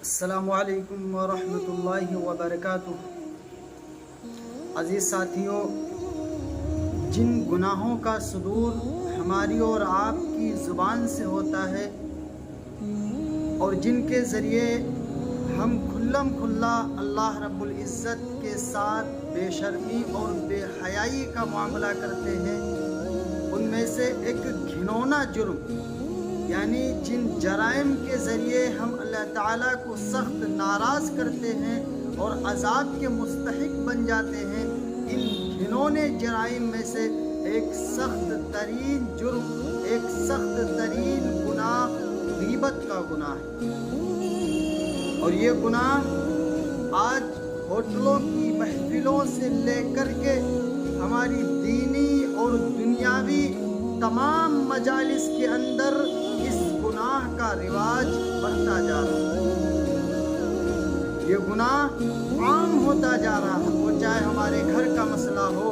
السلام علیکم ورحمۃ اللہ وبرکاتہ۔ عزیز ساتھیوں، جن گناہوں کا صدور ہماری اور آپ کی زبان سے ہوتا ہے اور جن کے ذریعے ہم کھلم کھلا اللہ رب العزت کے ساتھ بے شرمی اور بے حیائی کا معاملہ کرتے ہیں، ان میں سے ایک گھنونا جرم یعنی جن جرائم کے ذریعے ہم اللہ تعالیٰ کو سخت ناراض کرتے ہیں اور عذاب کے مستحق بن جاتے ہیں، ان گھنونے جرائم میں سے ایک سخت ترین جرم، ایک سخت ترین گناہ غیبت کا گناہ ہے۔ اور یہ گناہ آج ہوٹلوں کی محفلوں سے لے کر کے ہماری دینی اور دنیاوی تمام مجالس کے اندر اس گناہ کا رواج بڑھتا جا رہا ہے۔ یہ گناہ عام ہوتا جا رہا ہے، وہ چاہے ہمارے گھر کا مسئلہ ہو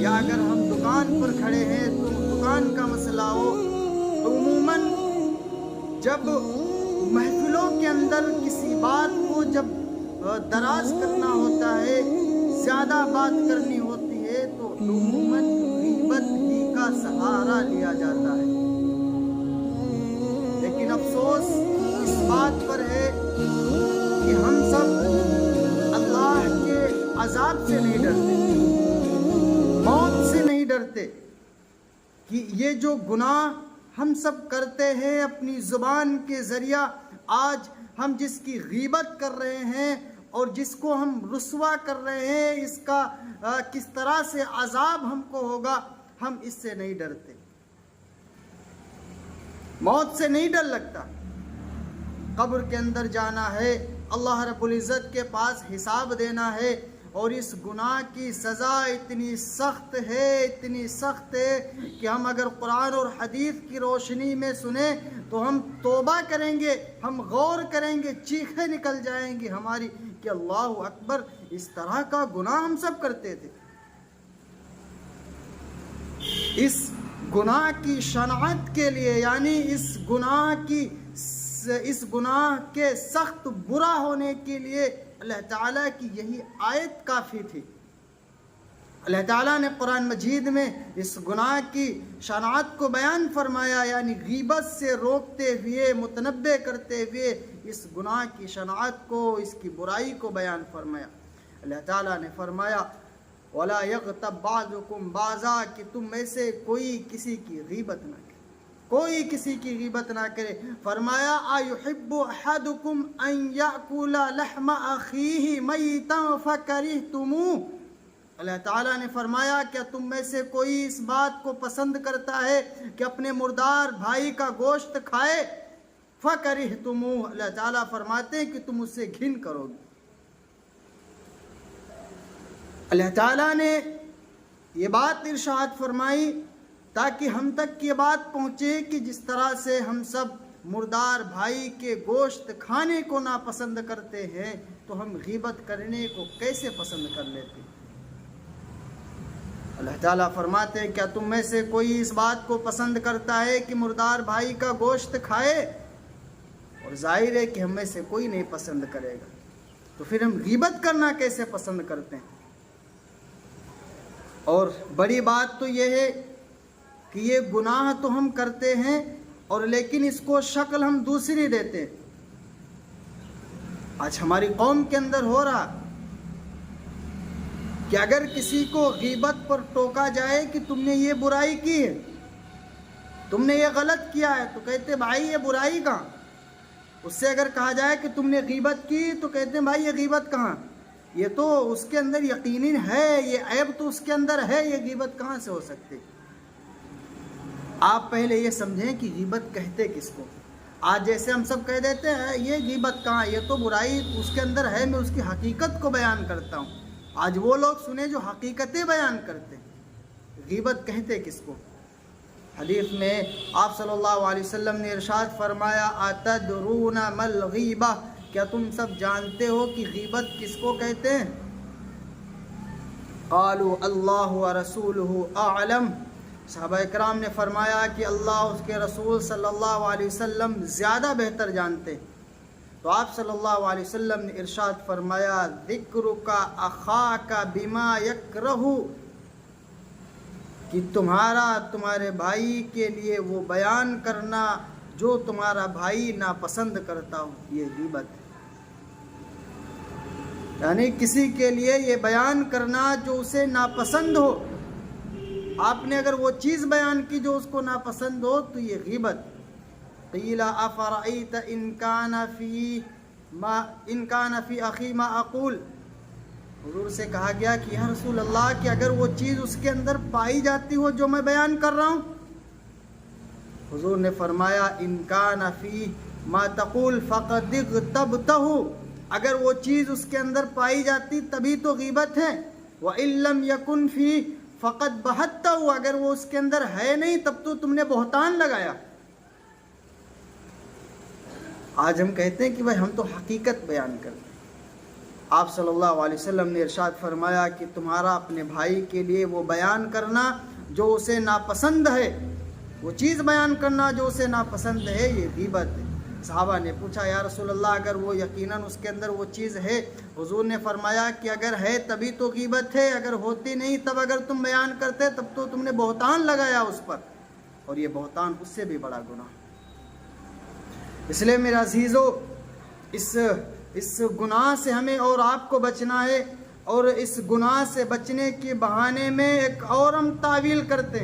یا اگر ہم دکان پر کھڑے ہیں تو دکان کا مسئلہ ہو، تو عموماً جب محفلوں کے اندر کسی بات کو جب دراز کرنا ہوتا ہے، زیادہ بات کرنی ہوتی ہے، تو عموماً غیبت ہی کا سہارا لیا جاتا ہے۔ لیکن افسوس اس بات پر ہے کہ ہم سب اللہ کے عذاب سے نہیں ڈرتے، موت سے نہیں ڈرتے، کہ یہ جو گناہ ہم سب کرتے ہیں اپنی زبان کے ذریعہ، آج ہم جس کی غیبت کر رہے ہیں اور جس کو ہم رسوا کر رہے ہیں، اس کا کس طرح سے عذاب ہم کو ہوگا، ہم اس سے نہیں ڈرتے، موت سے نہیں ڈر لگتا۔ قبر کے اندر جانا ہے، اللہ رب العزت کے پاس حساب دینا ہے، اور اس گناہ کی سزا اتنی سخت ہے کہ ہم اگر قرآن اور حدیث کی روشنی میں سنیں تو ہم توبہ کریں گے، ہم غور کریں گے، چیخیں نکل جائیں گی ہماری کہ اللہ اکبر، اس طرح کا گناہ ہم سب کرتے تھے۔ اس گناہ کی شناعت کے لیے، یعنی اس گناہ کے سخت برا ہونے کے لیے اللہ تعالیٰ کی یہی آیت کافی تھی۔ اللہ تعالیٰ نے قرآن مجید میں اس گناہ کی شناعت کو بیان فرمایا، یعنی غیبت سے روکتے ہوئے، متنبہ کرتے ہوئے اس گناہ کی شناعت کو، اس کی برائی کو بیان فرمایا۔ اللہ تعالیٰ نے فرمایا وَلَا يَغْتَبْ بَعْضُكُمْ بَعْضًا، کہ تم میں سے کوئی کسی کی غیبت نہ کرے، کوئی کسی کی غیبت نہ کرے۔ فرمایا أَيُحِبُّ أَحَدُكُمْ أَن يَأْكُلَ لَحْمَ أَخِيهِ مَيْتًا فَكَرِهْتُمُوهُ۔ اللہ تعالیٰ نے فرمایا کیا تم میں سے کوئی اس بات کو پسند کرتا ہے کہ اپنے مردار بھائی کا گوشت کھائے؟ فَكَرِهْتُمُوهُ، اللہ تعالیٰ فرماتے ہیں کہ تم اس سے گھن کرو گے۔ اللہ تعالیٰ نے یہ بات ارشاد فرمائی تاکہ ہم تک یہ بات پہنچے کہ جس طرح سے ہم سب مردار بھائی کے گوشت کھانے کو ناپسند کرتے ہیں، تو ہم غیبت کرنے کو کیسے پسند کر لیتے ہیں۔ اللہ تعالیٰ فرماتے ہیں کیا تم میں سے کوئی اس بات کو پسند کرتا ہے کہ مردار بھائی کا گوشت کھائے؟ اور ظاہر ہے کہ ہم میں سے کوئی نہیں پسند کرے گا، تو پھر ہم غیبت کرنا کیسے پسند کرتے ہیں۔ اور بڑی بات تو یہ ہے کہ یہ گناہ تو ہم کرتے ہیں، اور لیکن اس کو شکل ہم دوسری دیتے ہیں۔ آج ہماری قوم کے اندر ہو رہا کہ اگر کسی کو غیبت پر ٹوکا جائے کہ تم نے یہ برائی کی ہے، تم نے یہ غلط کیا ہے، تو کہتے بھائی یہ برائی کہاں۔ اس سے اگر کہا جائے کہ تم نے غیبت کی، تو کہتے ہیں بھائی یہ غیبت کہاں، یہ تو اس کے اندر یقیناً ہے، یہ عیب تو اس کے اندر ہے، یہ غیبت کہاں سے ہو سکتی۔ آپ پہلے یہ سمجھیں کہ غیبت کہتے کس کو۔ آج جیسے ہم سب کہہ دیتے ہیں یہ غیبت کہاں، یہ تو برائی اس کے اندر ہے، میں اس کی حقیقت کو بیان کرتا ہوں۔ آج وہ لوگ سنیں جو حقیقتیں بیان کرتے ہیں، غیبت کہتے کس کو۔ حدیث میں آپ صلی اللہ علیہ وسلم نے ارشاد فرمایا أَتَدْرُونَ مَا الْغِیبَةُ، کیا تم سب جانتے ہو کہ غیبت کس کو کہتے ہیں؟ قالوا اللہ ورسولہ اعلم، صحابہ اکرام نے فرمایا کہ اللہ اس کے رسول صلی اللہ علیہ وسلم زیادہ بہتر جانتے۔ تو آپ صلی اللہ علیہ وسلم نے ارشاد فرمایا ذکرک اخاک بما یکرہ، کہ تمہارے بھائی کے لیے وہ بیان کرنا جو تمہارا بھائی ناپسند کرتا ہو، یہ غیبت ہے۔ یعنی کسی کے لیے یہ بیان کرنا جو اسے ناپسند ہو، آپ نے اگر وہ چیز بیان کی جو اس کو ناپسند ہو تو یہ غیبت۔ قیل افرأیت ان کان فی اخی ما اقول، حضور سے کہا گیا کہ یا رسول اللہ کہ اگر وہ چیز اس کے اندر پائی جاتی ہو جو میں بیان کر رہا ہوں، حضور نے فرمایا ان کان فی ما تقول فقد اغتبتہ، اگر وہ چیز اس کے اندر پائی جاتی تبھی تو غیبت ہے۔ وَإِن لَّمْ يَكُنْ فِي فَقَدْ بَهَتَّهُ، اگر وہ اس کے اندر ہے نہیں تب تو تم نے بہتان لگایا۔ آج ہم کہتے ہیں کہ بھائی ہم تو حقیقت بیان کرتے ہیں۔ آپ صلی اللہ علیہ وسلم نے ارشاد فرمایا کہ تمہارا اپنے بھائی کے لیے وہ بیان کرنا جو اسے ناپسند ہے، وہ چیز بیان کرنا جو اسے ناپسند ہے، یہ غیبت ہے۔ صحابہ نے پوچھا یا رسول اللہ اگر وہ یقیناً اس کے اندر وہ چیز ہے، حضور نے فرمایا کہ اگر ہے تبھی تو غیبت ہے، اگر ہوتی نہیں تب اگر تم بیان کرتے تب تو تم نے بہتان لگایا اس پر، اور یہ بہتان اس سے بھی بڑا گناہ۔ اس لیے میرے عزیزو، اس گناہ سے ہمیں اور آپ کو بچنا ہے، اور اس گناہ سے بچنے کے بہانے میں ایک اور ہم تعویل کرتے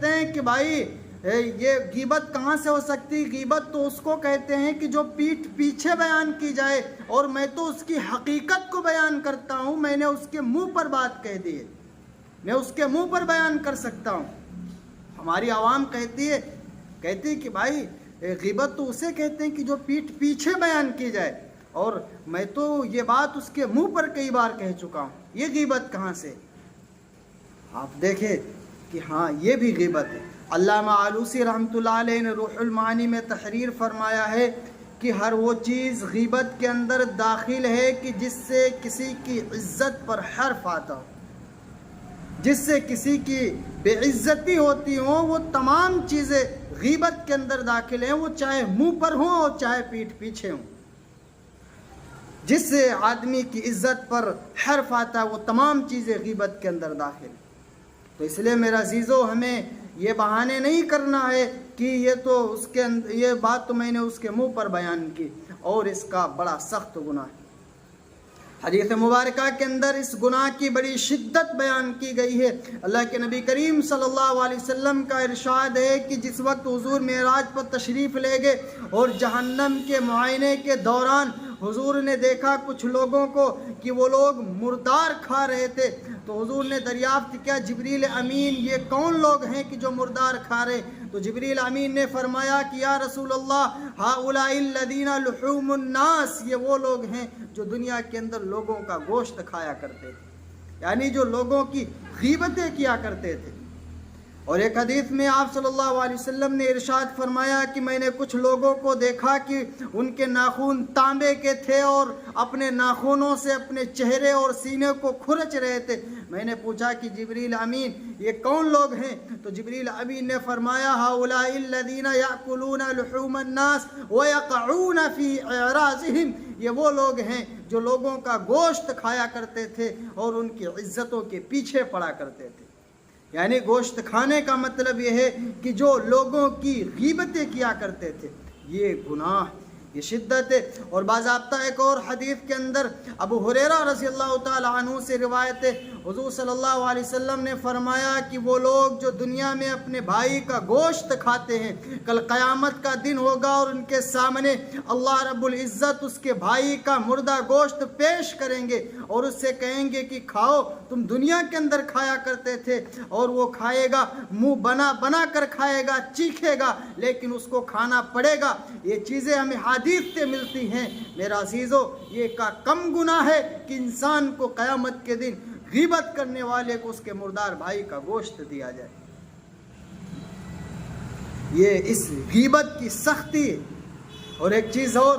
ہیں کہ بھائی یہ غیبت کہاں سے ہو سکتی؟ غیبت تو اس کو کہتے ہیں کہ جو پیٹھ پیچھے بیان کی جائے، اور میں تو اس کی حقیقت کو بیان کرتا ہوں، میں نے اس کے منہ پر بات کہہ دی ہے، میں اس کے منہ پر بیان کر سکتا ہوں۔ ہماری عوام کہتی ہے کہ بھائی غیبت تو اسے کہتے ہیں کہ جو پیٹھ پیچھے بیان کی جائے، اور میں تو یہ بات اس کے منہ پر کئی بار کہہ چکا ہوں، یہ غیبت کہاں سے؟ آپ دیکھیں کہ ہاں یہ بھی غیبت ہے۔ علامہ آلوسی رحمۃ اللہ علیہ نے روح المعانی میں تحریر فرمایا ہے کہ ہر وہ چیز غیبت کے اندر داخل ہے کہ جس سے کسی کی عزت پر حرف آتا ہو، جس سے کسی کی بے عزتی ہوتی ہوں، وہ تمام چیزیں غیبت کے اندر داخل ہیں، وہ چاہے منہ پر ہوں اور چاہے پیٹھ پیچھے ہوں۔ جس سے آدمی کی عزت پر حرف آتا ہے وہ تمام چیزیں غیبت کے اندر داخل ہیں۔ تو اس لیے میرا عزیزو، ہمیں یہ بہانے نہیں کرنا ہے کہ یہ بات تو میں نے اس کے منہ پر بیان کی، اور اس کا بڑا سخت گناہ ہے۔ حدیث مبارکہ کے اندر اس گناہ کی بڑی شدت بیان کی گئی ہے۔ اللہ کے نبی کریم صلی اللہ علیہ وسلم کا ارشاد ہے کہ جس وقت حضور معراج پر تشریف لے گئے اور جہنم کے معائنے کے دوران حضور نے دیکھا کچھ لوگوں کو کہ وہ لوگ مردار کھا رہے تھے، تو حضور نے دریافت کیا جبریل امین یہ کون لوگ ہیں کہ جو مردار کھا رہے؟ تو جبریل امین نے فرمایا کہ یا رسول اللہ ہؤلاء الذین لحوم الناس، یہ وہ لوگ ہیں جو دنیا کے اندر لوگوں کا گوشت کھایا کرتے تھے، یعنی جو لوگوں کی غیبتیں کیا کرتے تھے۔ اور ایک حدیث میں آپ صلی اللہ علیہ وسلم نے ارشاد فرمایا کہ میں نے کچھ لوگوں کو دیکھا کہ ان کے ناخن تانبے کے تھے اور اپنے ناخنوں سے اپنے چہرے اور سینے کو کھرچ رہے تھے۔ میں نے پوچھا کہ جبریل امین یہ کون لوگ ہیں؟ تو جبریل امین نے فرمایا ہؤلاء الذین یأکلون لحوم الناس ویقعون فی اعراضہم، یہ وہ لوگ ہیں جو لوگوں کا گوشت کھایا کرتے تھے اور ان کی عزتوں کے پیچھے پڑا کرتے تھے۔ یعنی گوشت کھانے کا مطلب یہ ہے کہ جو لوگوں کی غیبتیں کیا کرتے تھے، یہ گناہ، یہ شدت ہے۔ اور باضابطہ ایک اور حدیث کے اندر ابو ہریرہ رضی اللہ تعالی عنہ سے روایت ہے، حضور صلی اللہ علیہ وسلم نے فرمایا کہ وہ لوگ جو دنیا میں اپنے بھائی کا گوشت کھاتے ہیں، کل قیامت کا دن ہوگا اور ان کے سامنے اللہ رب العزت اس کے بھائی کا مردہ گوشت پیش کریں گے اور اس سے کہیں گے کہ کھاؤ، تم دنیا کے اندر کھایا کرتے تھے۔ اور وہ کھائے گا، منہ بنا کر کھائے گا، چیکھے گا، لیکن اس کو کھانا پڑے گا۔ یہ چیزیں ہمیں حدیث سے ملتی ہیں۔ میرا عزیزو، یہ کا کم گناہ ہے کہ انسان کو قیامت کے دن غیبت کرنے والے کو اس کے مردار بھائی کا گوشت دیا جائے۔ یہ اس غیبت کی سختی ہے۔ اور ایک چیز اور،